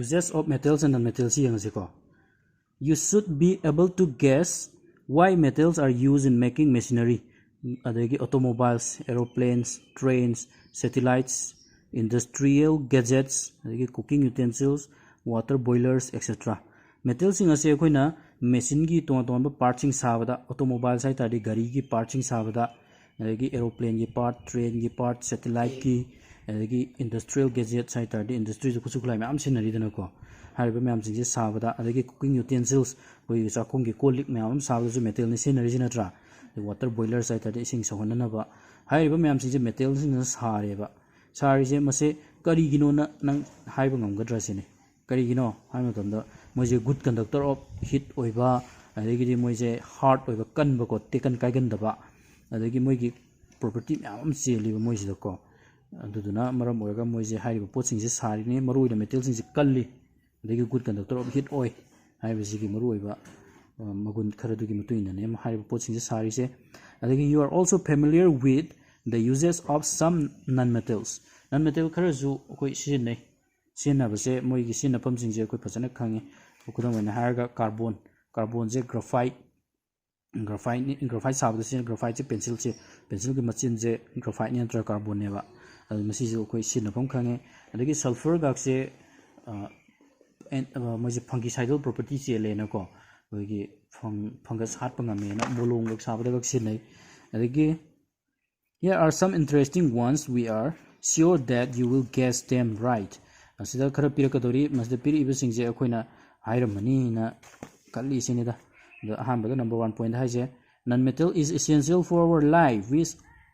uses of metals and non-metals ko. You should be able to guess why metals are used in making machinery, automobiles, aeroplanes, trains, satellites, industrial gadgets, cooking utensils, water boilers, etc. Metals sing ase akoina machine gi ton parts sing sabada, automobile sai tadi gari gi parts sing sabada, aeroplane gi part, train gi part, satellite gi industrial gadgets sai tadi industry ku suklai ma am sinari dana ko. Hariba myam sing je sabada, cooking utensils koi chakong gi kolik myam sabada ju metal ni sinari jinatra. Water boilers sai tadi sing sohona ba. Hariba myam sing je metal sing sare ba. Sari je mase kari gino na nang haiba ngamgadra sine. Kari gino haima tamda moje good conductor of heat oiba, adagi moje hard oiba kan ba ko tekan kai gan da ba. Adagi moji property myam cheli ba moji da ko. Aduduna maram oiga moje haiba pot sing je sari ne maru ida metal sing je kalli. Adagi good conductor of heat oi. Haiba sigi maru oiba magun khara gi mutu ina ne haiba pot sing je sari se. Adagi you are also familiar with the uses of some non-metals. Non-metal khara ju koi sin nei. Sina base moi gi sina pam sing je koi phasana khange. Ukudam wena harga carbon je graphite sabda sin graphite je pencil gi machine je graphite ni antra carbon ne ba. Masi je koi sina pam khange. Adagi sulfur gak se moi je fungicidal property che le na ko. Koi gi fungus hat pangame na bolong gak sabda gak sin nei. Adagi here are some interesting ones. We are sure that you will guess them right. Asida khara pirakadori masda piri ibu singje akoina hairamani na kalli sinida. The ahambada number 1 point haise non-metal is essential for our life. We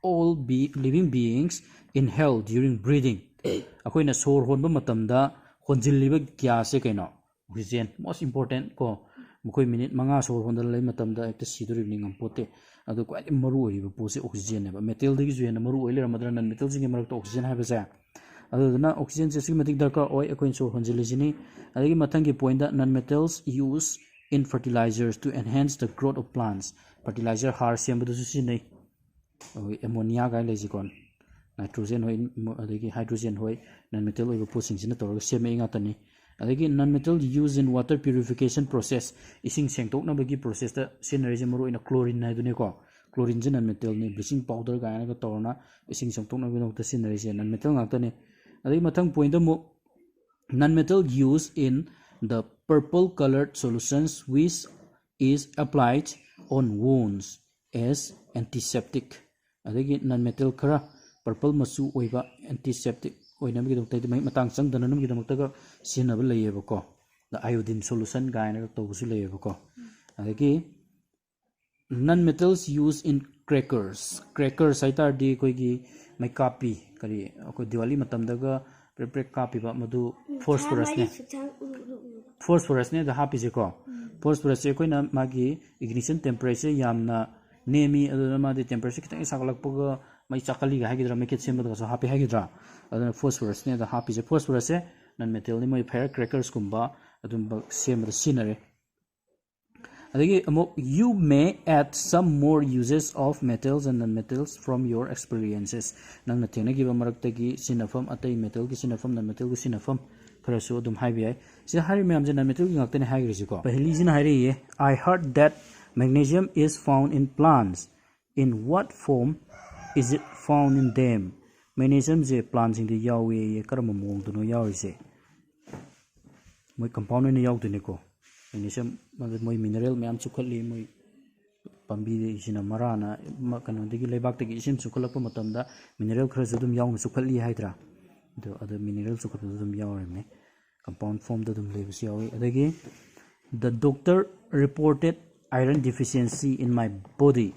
all be living beings inhale during breathing. Akoina sor honba matamda honjilliba gas se kaino oxygen most important ko mukoi minute manga sor honda lai matamda ekta sidori ning ampote. Adu quite maru ori pose oxygen ne ba metal digi ju na maru oile ramadra non metal sing marak to oxygen ha ba sa adu na oxygen se sigmatic darkar oi akoin so honjili jini adigi mathangi point da non metals use in fertilizers to enhance the growth of plants. Fertilizer har sem bu su si nei ammonia ga le jikon nitrogen hoi adigi hydrogen hoi non metal oi po sing sina tor sem e nga tani adagi non-metal used in water purification process ising sengtok na bagi process ta scenery maru ina chlorine na dune ko chlorine je non-metal ni bleaching powder ga na torna ising sengtok na binok ta scenery je non-metal ngak tane adagi mathang point mo non-metal used in the purple colored solutions which is applied on wounds as antiseptic. Adagi non-metal khara purple masu oiba antiseptic oina mi dok tai mai matang sang dana num gi dam ta sin ab leye ba ko the iodine solution ga na to su leye ba ko adagi non metals used in crackers aitar di koi gi mai kapi kari ko diwali matam daga prep kapi ba madu phosphorus ne the happy je ko phosphorus e koina magi ignition temperature yamna nemi aduna ma di temperature kitang sakalak poga mai chakali ga hagidra make semba da so happy hagidra aduna phosphorus ne the happy je phosphorus e non metal ni mai firecrackers kumba adum semba sinare adagi you may add some more uses of metals and non-metals from your experiences nang na thena gi ba marak ta gi sinafam atai metal gi sinafam non-metal gi sinafam kharasu adum haibi ai si hari me amje non-metal gi ngakte ne haigri ji ko pehli jin hairi ye I heard that magnesium is found in plants. In what form is it found in them? Magnesium je plants in the yawe ye karama mong tu no yawi se moi compound ne yaw tu ne ko magnesium moi mineral me am chukali moi pambi isina marana kanu digi lebak tegi isim chukala pa matamda mineral khara judum yaw chukali haidra do other mineral chukala judum yaw me compound form da dum lebus yawi adagi the doctor reported iron deficiency in my body.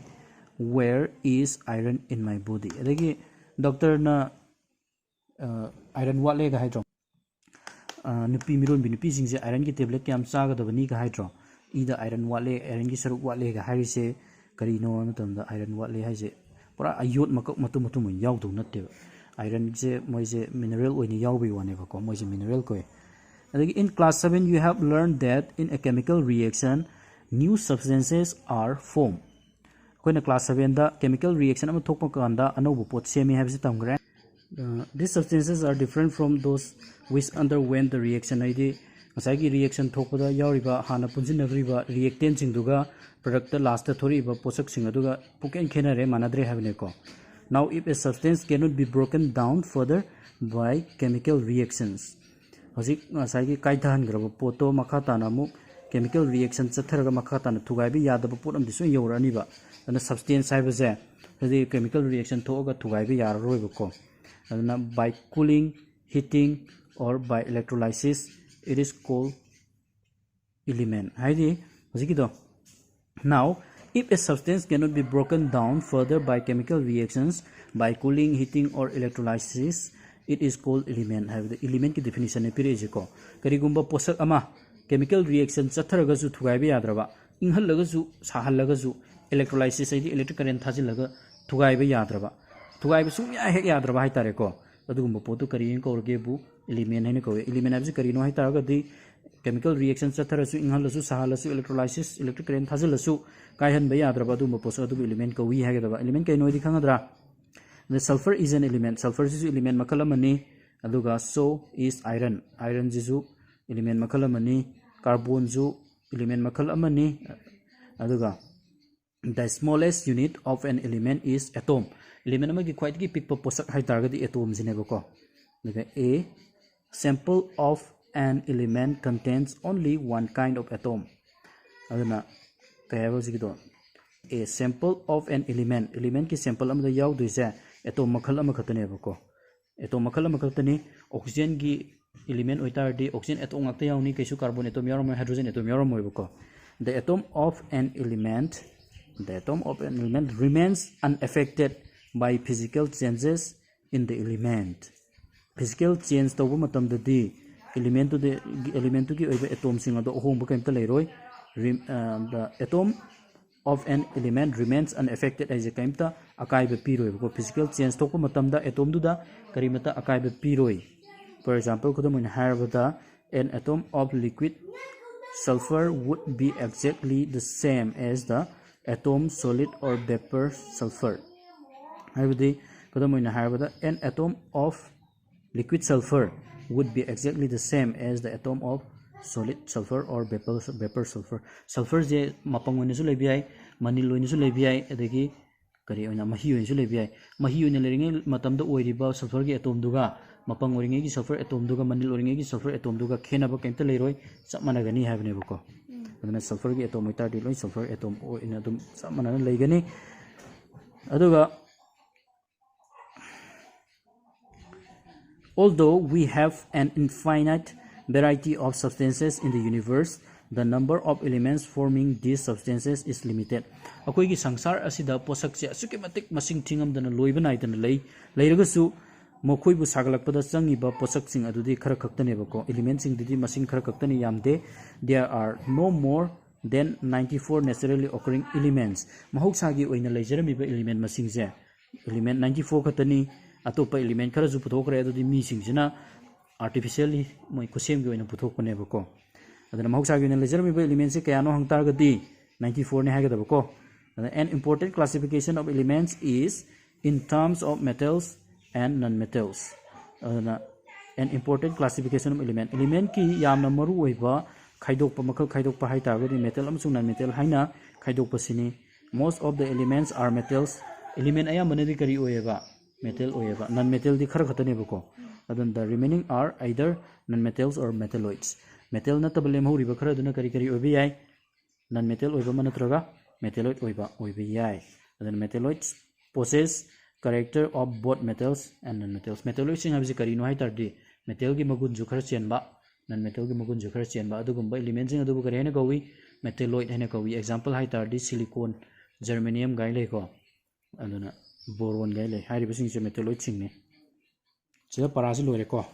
Where is iron in my body? Adagi doctor na iron what leg hydro nupi miron binupi singse iron ki tablet kyam chaga dabani ka hydro ida iron what leg iron ki saruk what leg hari se karino na tamda iron what leg haise pura ayot makak matu mun yaw do natte iron je moise mineral oini yaw bi wane ba ko moise mineral ko adagi in class 7 you have learned that in a chemical reaction new substances are formed. Koina class 7 da chemical reaction am thokpa kanda anobu pot semi have tamgre These substances are different from those which underwent the reaction. ID Masagi reaction Tokoda Yariba, Hana Punzinagriba, reactant Sinduga, product last Toriba, Posak Singaduga, Puken Kenare, Manadre Haveneco. Now, if a substance cannot be broken down further by chemical reactions, Hosik Masagi Kaitan Grava, Poto Makatana, chemical reaction Sataraga Makatana, Tugabi Yadaba Putam Disu Yoraniba, and the substance I was there. The chemical reaction Toga Tugabi Yaroibuko. By cooling, heating, or by electrolysis, it is called element. Now, if a substance cannot be broken down further by chemical reactions, by cooling, heating, or electrolysis, it is called element. The element ki definition is pirejiko. Karigumba posak ama chemical reaction chatharaga thugai yadraba. Inhalaga sahalaga electrolysis ay electric current thajilaga thugai yadraba. Thugai sum ya hek yadraba hai tareko. Adugumba potu kariyin korgebu element hai ne ko. Element absi karino hai taraga di chemical reactions chatharasu inhalasu sahalasu electrolysis electric current thajilasu kaihan ba yadraba adugumba posa adu element ko wi hai gadaba. Element kai noi dikhangadra. The sulfur is an element. Sulfur is element makalamani. Aduga so is iron. Iron jisu element makalamani. Carbon ju element makalamani. Aduga the smallest unit of an element is atom. Element amagi quite gi pick posak hai target the atom jineboko. A sample of an element contains only one kind of atom. Aduna kaya a sample of an element ki sample amada yaw duise atom makhal amakhatane boko. Atom makhal amakhatane oxygen gi element oitardi oxygen atom ngakta yawni kaisu carbon atom yarom hydrogen atom yarom boko. The atom of an element remains unaffected by physical changes in the element. Physical change to matam the element to the atom sing ado home bakam leroy. The atom of an element remains unaffected as a kaimta akai be piroi ko physical change to matam da atom du da karimata akai be piroi. For example, kodamun harvada an atom of liquid sulfur would be exactly the same as the atom solid or vapor sulfur. An atom of liquid sulfur would be exactly the same as the atom of solid sulfur or vapor sulfur. Sulfur je mapangwani su lebiai maniloini su lebiai adagi kari oina mahi oina su lebiai mahi oina leringe matamda oiriba sulfur gi atom duga mapang oringe gi sulfur atom duga manil oringe gi sulfur atom duga khenaba kemta leiroi sapmanagani habne boko. Aduna sulfur gi atom itar diloi sulfur atom o in adum sapmanana leigani aduga. Although we have an infinite variety of substances in the universe, the number of elements forming these substances is limited. Akoi gi sangsar asida posak se asukimatik masing thingam dana loiba naitana leiragasu mokoi bu sagalakpada changi ba posak sing adudi khara khaktane bako elements sing didi masing khara khaktane yamde. There are no more than 94 naturally occurring elements. Mahoksagi oina leijarami ba element masing je element 94 khatani atopa element khara ju puthokre adudi mi sing jina artificially moi kusem gi oina puthokone bako. Adana mahoksagi oina leijarami ba element se kayano hangtar gadi 94 ne hagada bako. An important classification of elements is in terms of metals and non-metals. An important classification of element ki yamna maru oiba khaidokpa makal khaidokpa hai targadi metal amsung non-metal haina khaidokpa sini. Most of the elements are metals. Element aya manadi kari oiba metal oiba non-metal di khara khatane bako. Adan the remaining are either non-metals or metalloids. Metal na tabale mahuri ba khara duna kari oiba yai non-metal oiba manatraga metalloid oiba yai. Adan metalloids possess character of both metals and non-metals. Metalloid sing habisi karino hai tardi metal gi magun ju khara chenba non-metal gi magun ju khara chenba adugumba element sing adubu kare hena kawi metalloid hena kawi. Example hai tardi silicon germanium gai le ko aduna boron gai le hai ribasing se metalloid sing ne sida parasi lore ko.